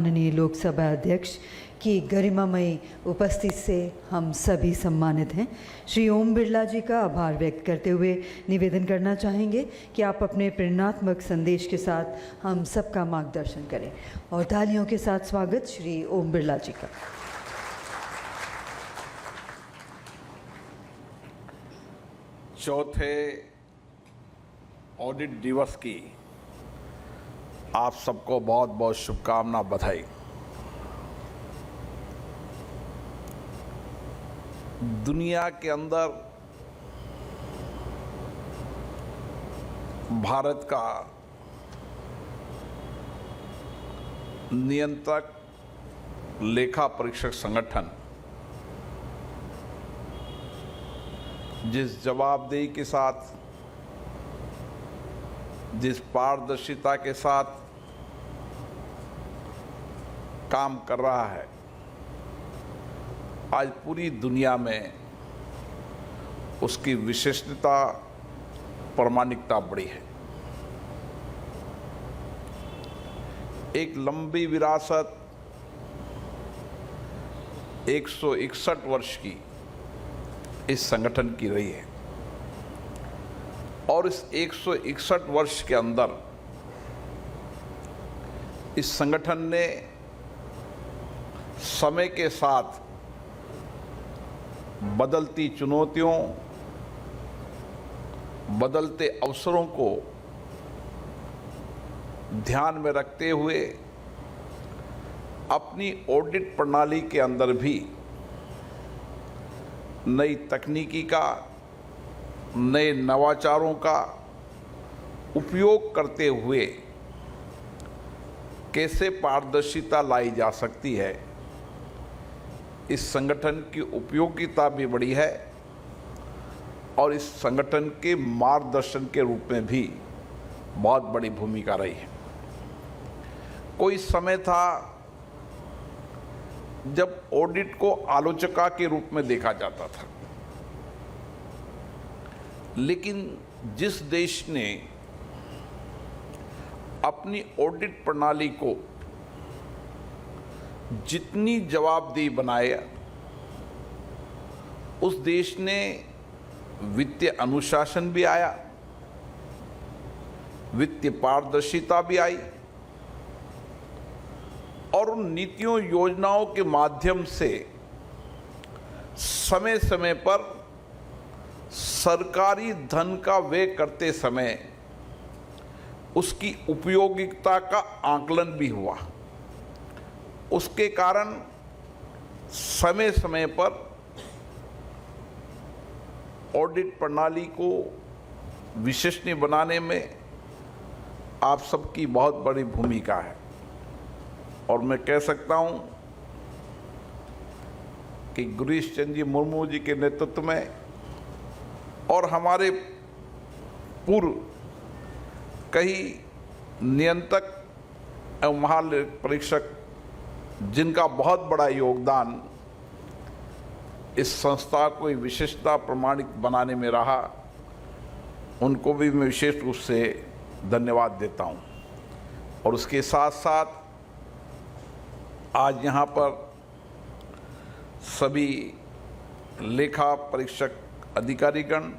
माननीय लोकसभा अध्यक्ष की गरिमामयी उपस्थिति से हम सभी सम्मानित हैं। श्री ओम बिरला जी का आभार व्यक्त करते हुए निवेदन करना चाहेंगे कि आप अपने प्रेरणात्मक संदेश के साथ हम सबका मार्गदर्शन करें और तालियों के साथ स्वागत श्री ओम बिरला जी का। चौथे ऑडिट दिवस की आप सबको बहुत बहुत शुभकामना, बधाई। दुनिया के अंदर भारत का नियंत्रक लेखा परीक्षक संगठन जिस जवाबदेही के साथ, जिस पारदर्शिता के साथ काम कर रहा है, आज पूरी दुनिया में उसकी विशेषता, प्रामाणिकता बढ़ी है। एक लंबी विरासत 161 वर्ष की इस संगठन की रही है और इस 161 वर्ष के अंदर इस संगठन ने समय के साथ बदलती चुनौतियों, बदलते अवसरों को ध्यान में रखते हुए अपनी ऑडिट प्रणाली के अंदर भी नई तकनीकी का, नए नवाचारों का उपयोग करते हुए कैसे पारदर्शिता लाई जा सकती है, इस संगठन की उपयोगिता भी बढ़ी है और इस संगठन के मार्गदर्शन के रूप में भी बहुत बड़ी भूमिका रही है। कोई समय था जब ऑडिट को आलोचका के रूप में देखा जाता था, लेकिन जिस देश ने अपनी ऑडिट प्रणाली को जितनी जवाबदेही बनाया, उस देश ने वित्तीय अनुशासन भी आया, वित्तीय पारदर्शिता भी आई और उन नीतियों योजनाओं के माध्यम से समय समय पर सरकारी धन का व्यय करते समय उसकी उपयोगिता का आकलन भी हुआ। उसके कारण समय समय पर ऑडिट प्रणाली को विश्वसनीय बनाने में आप सबकी बहुत बड़ी भूमिका है और मैं कह सकता हूं कि गिरीश चंद्र जी मुर्मू जी के नेतृत्व में और हमारे पूर्व कई नियंत्रक एवं महालेखापरीक्षक जिनका बहुत बड़ा योगदान इस संस्था को विशेषता प्रमाणित बनाने में रहा, उनको भी मैं विशेष रूप से धन्यवाद देता हूं। और उसके साथ साथ आज यहाँ पर सभी लेखा परीक्षक अधिकारीगण,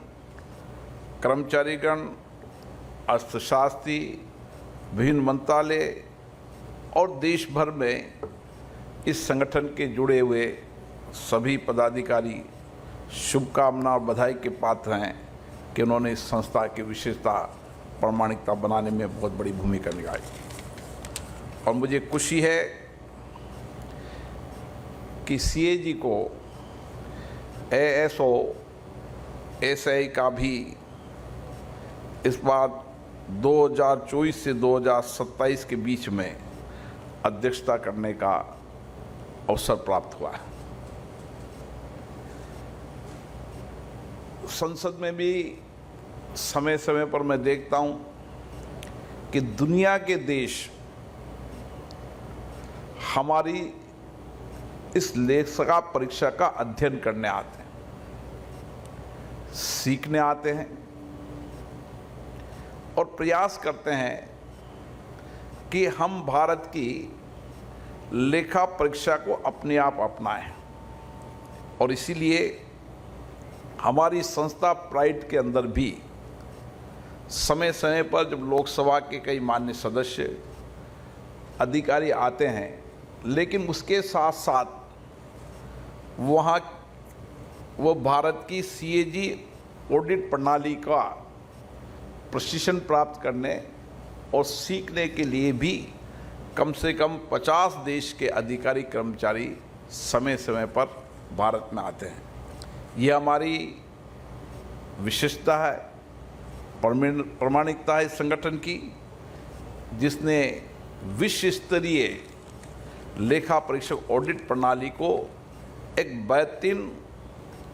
कर्मचारीगण, अर्थशास्त्री, विभिन्न मंत्रालय और देश भर में इस संगठन के जुड़े हुए सभी पदाधिकारी शुभकामना और बधाई के पात्र हैं कि उन्होंने इस संस्था की विशेषता, प्रामाणिकता बनाने में बहुत बड़ी भूमिका निभाई। और मुझे खुशी है कि सीएजी को एएसओ एसआई का भी इस बार 2024 से 2027 के बीच में अध्यक्षता करने का अवसर प्राप्त हुआ है। संसद में भी समय समय पर मैं देखता हूं कि दुनिया के देश हमारी इस लेखा परीक्षा का अध्ययन करने आते हैं, सीखने आते हैं और प्रयास करते हैं कि हम भारत की लेखा परीक्षा को अपने आप अपनाएं। और इसीलिए हमारी संस्था प्राइड के अंदर भी समय समय पर जब लोकसभा के कई माननीय सदस्य अधिकारी आते हैं, लेकिन उसके साथ साथ वहाँ वो भारत की CAG ऑडिट प्रणाली का प्रशिक्षण प्राप्त करने और सीखने के लिए भी कम से कम 50 देश के अधिकारी कर्मचारी समय समय पर भारत में आते हैं। ये हमारी विशेषता है, प्रामाणिकता है इस संगठन की, जिसने विश्व स्तरीय लेखा परीक्षक ऑडिट प्रणाली को एक बेहतरीन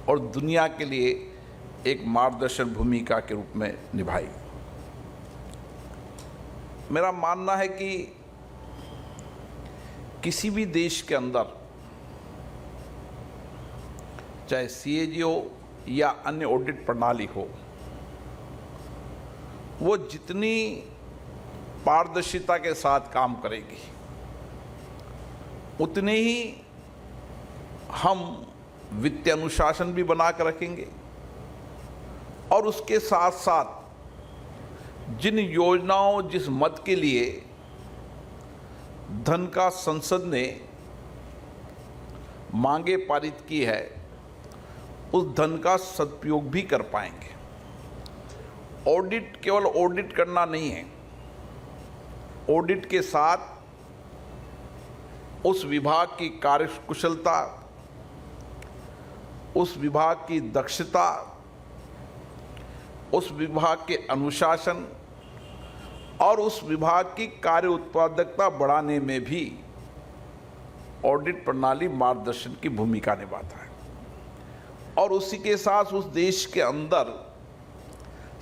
और दुनिया के लिए एक मार्गदर्शक भूमिका के रूप में निभाई। मेरा मानना है कि किसी भी देश के अंदर, चाहे CAG हो या अन्य ऑडिट प्रणाली हो, वो जितनी पारदर्शिता के साथ काम करेगी, उतने ही हम वित्तीय अनुशासन भी बना कर रखेंगे। और उसके साथ साथ जिन योजनाओं, जिस मद के लिए धन का संसद ने मांगे पारित की है, उस धन का सदुपयोग भी कर पाएंगे। ऑडिट केवल ऑडिट करना नहीं है, ऑडिट के साथ उस विभाग की कार्यकुशलता, उस विभाग की दक्षता, उस विभाग के अनुशासन और उस विभाग की कार्य उत्पादकता बढ़ाने में भी ऑडिट प्रणाली मार्गदर्शन की भूमिका निभाता है। और उसी के साथ उस देश के अंदर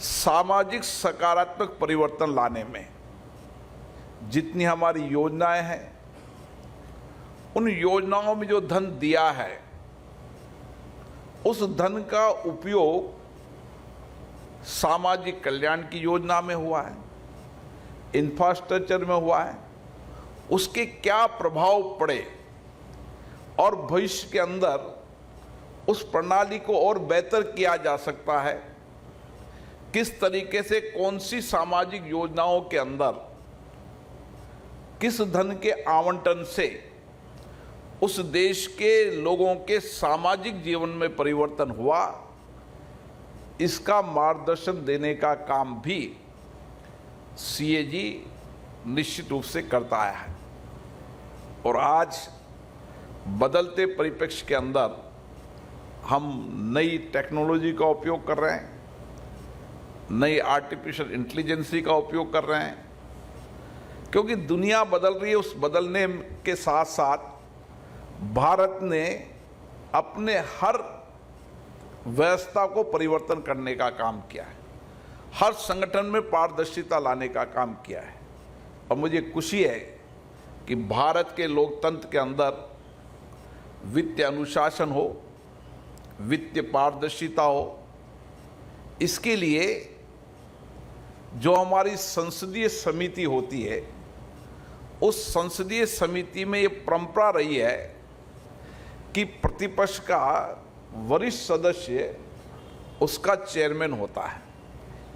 सामाजिक सकारात्मक परिवर्तन लाने में जितनी हमारी योजनाएं हैं, उन योजनाओं में जो धन दिया है, उस धन का उपयोग सामाजिक कल्याण की योजना में हुआ है, इंफ्रास्ट्रक्चर में हुआ है, उसके क्या प्रभाव पड़े और भविष्य के अंदर उस प्रणाली को और बेहतर किया जा सकता है, किस तरीके से कौन सी सामाजिक योजनाओं के अंदर किस धन के आवंटन से उस देश के लोगों के सामाजिक जीवन में परिवर्तन हुआ, इसका मार्गदर्शन देने का काम भी CAG निश्चित रूप से करता आया है। और आज बदलते परिप्रेक्ष्य के अंदर हम नई टेक्नोलॉजी का उपयोग कर रहे हैं, नई आर्टिफिशियल इंटेलिजेंसी का उपयोग कर रहे हैं, क्योंकि दुनिया बदल रही है। उस बदलने के साथ साथ भारत ने अपने हर व्यवस्था को परिवर्तन करने का काम किया है, हर संगठन में पारदर्शिता लाने का काम किया है। और मुझे खुशी है कि भारत के लोकतंत्र के अंदर वित्तीय अनुशासन हो, वित्तीय पारदर्शिता हो, इसके लिए जो हमारी संसदीय समिति होती है, उस संसदीय समिति में ये परंपरा रही है कि प्रतिपक्ष का वरिष्ठ सदस्य उसका चेयरमैन होता है।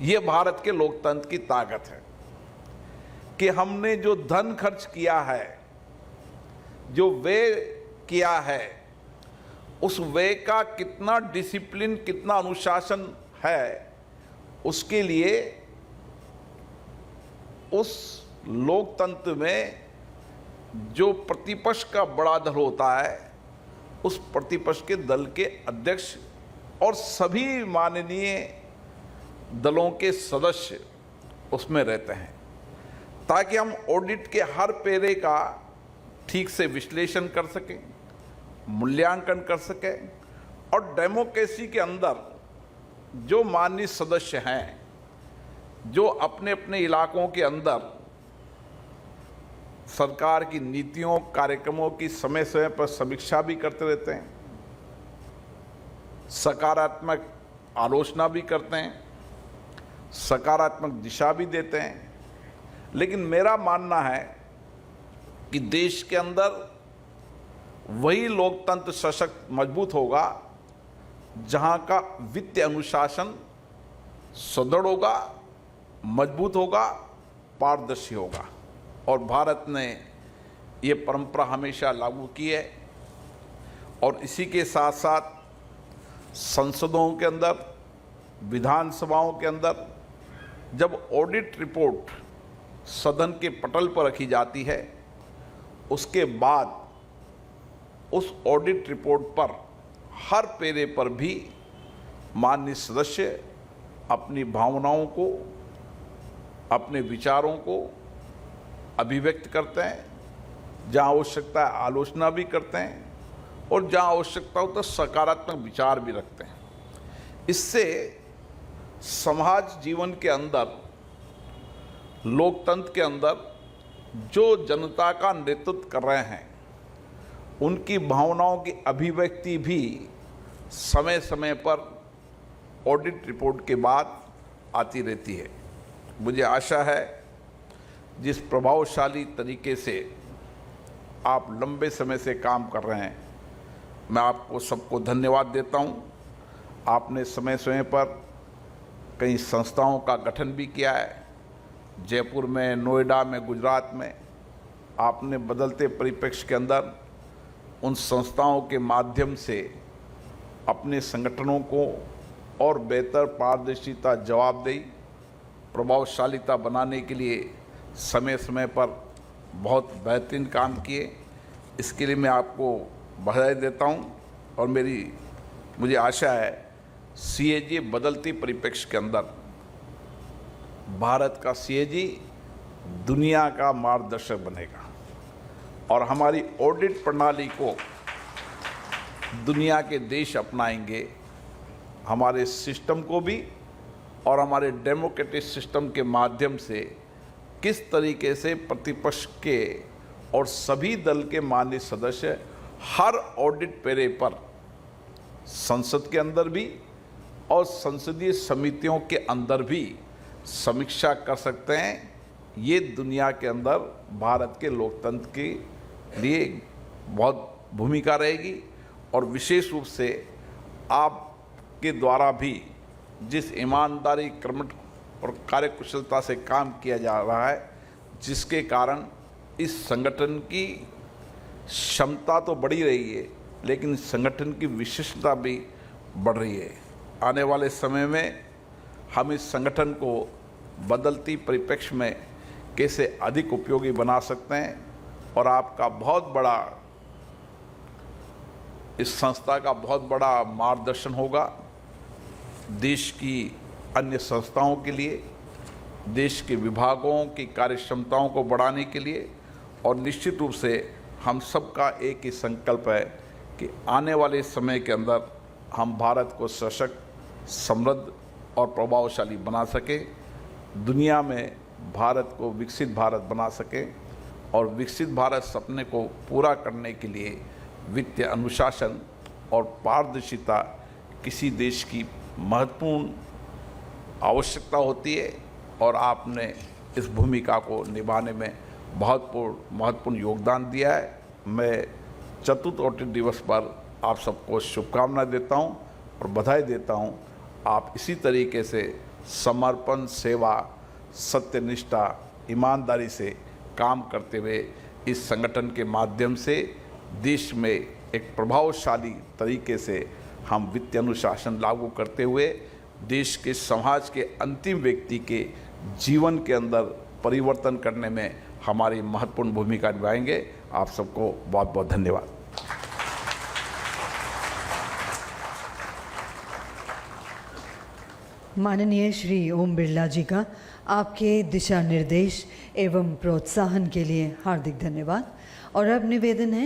ये भारत के लोकतंत्र की ताकत है कि हमने जो धन खर्च किया है, जो व्यय किया है, उस व्यय का कितना डिसिप्लिन, कितना अनुशासन है, उसके लिए उस लोकतंत्र में जो प्रतिपक्ष का बड़ा दल होता है, उस प्रतिपक्ष के दल के अध्यक्ष और सभी माननीय दलों के सदस्य उसमें रहते हैं, ताकि हम ऑडिट के हर पैरे का ठीक से विश्लेषण कर सकें, मूल्यांकन कर सकें। और डेमोक्रेसी के अंदर जो माननीय सदस्य हैं, जो अपने अपने इलाकों के अंदर सरकार की नीतियों, कार्यक्रमों की समय समय पर समीक्षा भी करते रहते हैं, सकारात्मक आलोचना भी करते हैं, सकारात्मक दिशा भी देते हैं। लेकिन मेरा मानना है कि देश के अंदर वही लोकतंत्र सशक्त मजबूत होगा जहां का वित्तीय अनुशासन सुदृढ़ होगा, मजबूत होगा, पारदर्शी होगा। और भारत ने ये परंपरा हमेशा लागू की है। और इसी के साथ साथ संसदों के अंदर, विधानसभाओं के अंदर जब ऑडिट रिपोर्ट सदन के पटल पर रखी जाती है, उसके बाद उस ऑडिट रिपोर्ट पर हर पेरे पर भी माननीय सदस्य अपनी भावनाओं को, अपने विचारों को अभिव्यक्त करते हैं। जहाँ आवश्यकता है आलोचना भी करते हैं और जहाँ आवश्यकता हो तो सकारात्मक विचार भी रखते हैं। इससे समाज जीवन के अंदर, लोकतंत्र के अंदर जो जनता का नेतृत्व कर रहे हैं, उनकी भावनाओं की अभिव्यक्ति भी समय समय पर ऑडिट रिपोर्ट के बाद आती रहती है। मुझे आशा है जिस प्रभावशाली तरीके से आप लंबे समय से काम कर रहे हैं, मैं आपको सबको धन्यवाद देता हूं। आपने समय समय पर कई संस्थाओं का गठन भी किया है, जयपुर में, नोएडा में, गुजरात में। आपने बदलते परिप्रेक्ष्य के अंदर उन संस्थाओं के माध्यम से अपने संगठनों को और बेहतर पारदर्शिता, जवाबदेही, प्रभावशालीता बनाने के लिए समय समय पर बहुत बेहतरीन काम किए। इसके लिए मैं आपको बधाई देता हूं। और मुझे आशा है सीएजी बदलती परिप्रेक्ष्य के अंदर भारत का सीएजी दुनिया का मार्गदर्शक बनेगा और हमारी ऑडिट प्रणाली को दुनिया के देश अपनाएंगे। हमारे सिस्टम को भी और हमारे डेमोक्रेटिक सिस्टम के माध्यम से किस तरीके से प्रतिपक्ष के और सभी दल के माननीय सदस्य हर ऑडिट पेरे पर संसद के अंदर भी और संसदीय समितियों के अंदर भी समीक्षा कर सकते हैं, ये दुनिया के अंदर भारत के लोकतंत्र के लिए बहुत भूमिका रहेगी। और विशेष रूप से आपके द्वारा भी जिस ईमानदारी, कर्मठ और कार्यकुशलता से काम किया जा रहा है, जिसके कारण इस संगठन की क्षमता तो बढ़ी रही है, लेकिन संगठन की विशिष्टता भी बढ़ रही है। आने वाले समय में हम इस संगठन को बदलती परिप्रेक्ष्य में कैसे अधिक उपयोगी बना सकते हैं और आपका बहुत बड़ा, इस संस्था का बहुत बड़ा मार्गदर्शन होगा देश की अन्य संस्थाओं के लिए, देश के विभागों की कार्यक्षमताओं को बढ़ाने के लिए। और निश्चित रूप से हम सबका एक ही संकल्प है कि आने वाले समय के अंदर हम भारत को सशक्त, समृद्ध और प्रभावशाली बना सकें, दुनिया में भारत को विकसित भारत बना सकें। और विकसित भारत सपने को पूरा करने के लिए वित्तीय अनुशासन और पारदर्शिता किसी देश की महत्वपूर्ण आवश्यकता होती है और आपने इस भूमिका को निभाने में बहुत महत्वपूर्ण योगदान दिया है। मैं चतुर्थ ऑडिट दिवस पर आप सबको शुभकामनाएं देता हूं और बधाई देता हूं। आप इसी तरीके से समर्पण, सेवा, सत्यनिष्ठा, ईमानदारी से काम करते हुए इस संगठन के माध्यम से देश में एक प्रभावशाली तरीके से हम वित्तीय अनुशासन लागू करते हुए देश के, समाज के अंतिम व्यक्ति के जीवन के अंदर परिवर्तन करने में हमारी महत्वपूर्ण भूमिका निभाएंगे। आप सबको बहुत बहुत धन्यवाद। माननीय श्री ओम बिरला जी का आपके दिशा निर्देश एवं प्रोत्साहन के लिए हार्दिक धन्यवाद। और अब निवेदन है